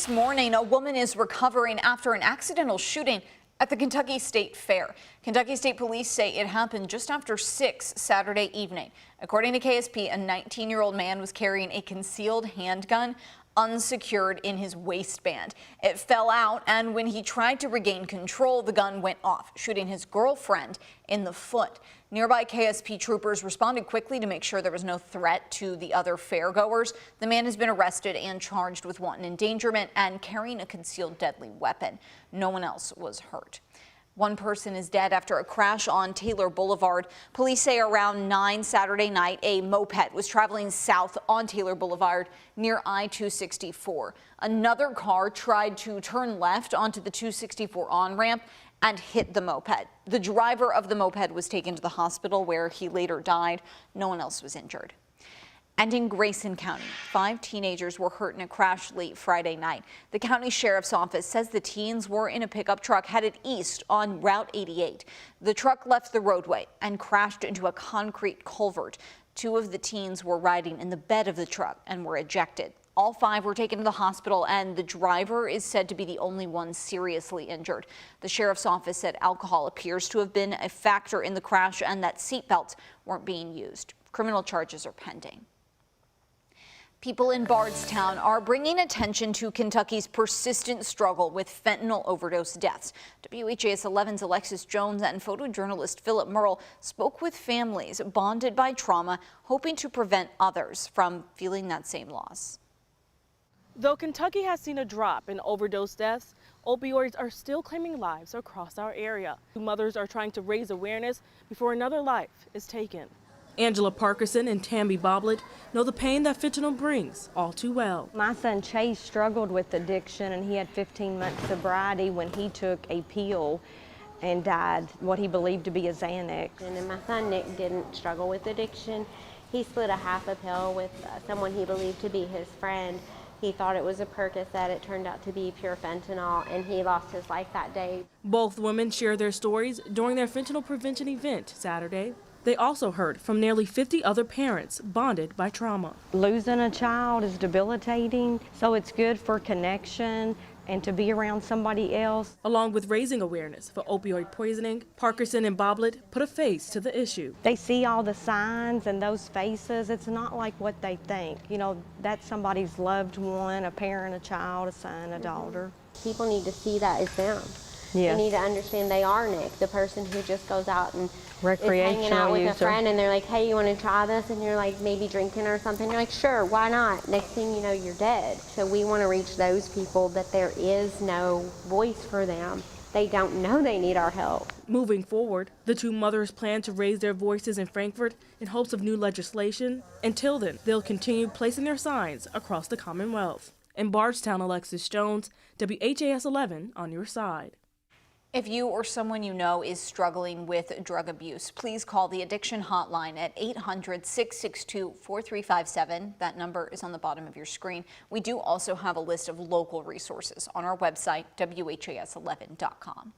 This morning, a woman is recovering after an accidental shooting at the Kentucky State Fair. Kentucky State Police say it happened just after 6 Saturday evening. According to KSP, a 19-year-old man was carrying a concealed handgun unsecured in his waistband. It fell out, and when he tried to regain control, the gun went off, shooting his girlfriend in the foot. Nearby KSP troopers responded quickly to make sure there was no threat to the other fairgoers. The man has been arrested and charged with wanton endangerment and carrying a concealed deadly weapon. No one else was hurt. One person is dead after a crash on Taylor Boulevard. Police say around 9 Saturday night, a moped was traveling south on Taylor Boulevard near I-264. Another car tried to turn left onto the 264 on-ramp and hit the moped. The driver of the moped was taken to the hospital where he later died. No one else was injured. And in Grayson County, 5 teenagers were hurt in a crash late Friday night. The county sheriff's office says the teens were in a pickup truck headed east on Route 88. The truck left the roadway and crashed into a concrete culvert. 2 of the teens were riding in the bed of the truck and were ejected. All 5 were taken to the hospital, and the driver is said to be the only one seriously injured. The sheriff's office said alcohol appears to have been a factor in the crash and that seatbelts weren't being used. Criminal charges are pending. People in Bardstown are bringing attention to Kentucky's persistent struggle with fentanyl overdose deaths. WHAS11's Alexis Jones and photojournalist Philip Merle spoke with families bonded by trauma, hoping to prevent others from feeling that same loss. Though Kentucky has seen a drop in overdose deaths, opioids are still claiming lives across our area. Mothers are trying to raise awareness before another life is taken. Angela Parkerson and Tammy Boblet know the pain that fentanyl brings all too well. My son Chase struggled with addiction, and he had 15 months sobriety when he took a pill and died, what he believed to be a Xanax. And then my son Nick didn't struggle with addiction. He split a half a pill with someone he believed to be his friend. He thought it was a Percocet. It turned out to be pure fentanyl, and he lost his life that day. Both women share their stories during their fentanyl prevention event Saturday. They also heard from nearly 50 other parents bonded by trauma. Losing a child is debilitating, so it's good for connection and to be around somebody else. Along with raising awareness for opioid poisoning, Parkerson and Boblet put a face to the issue. They see all the signs and those faces. It's not like what they think. You know, that's somebody's loved one, a parent, a child, a son, a daughter. People need to see that as them. Yes. They need to understand they are Nick, the person who just goes out and is hanging Recreational out with user. a friend, and they're like, hey, you want to try this? And you're like, maybe drinking or something. You're like, sure, why not? Next thing you know, you're dead. So we want to reach those people that there is no voice for them. They don't know they need our help. Moving forward, the 2 mothers plan to raise their voices in Frankfort in hopes of new legislation. Until then, they'll continue placing their signs across the Commonwealth. In Bardstown, Alexis Jones, WHAS 11 on your side. If you or someone you know is struggling with drug abuse, please call the addiction hotline at 800-662-4357. That number is on the bottom of your screen. We do also have a list of local resources on our website, WHAS11.com.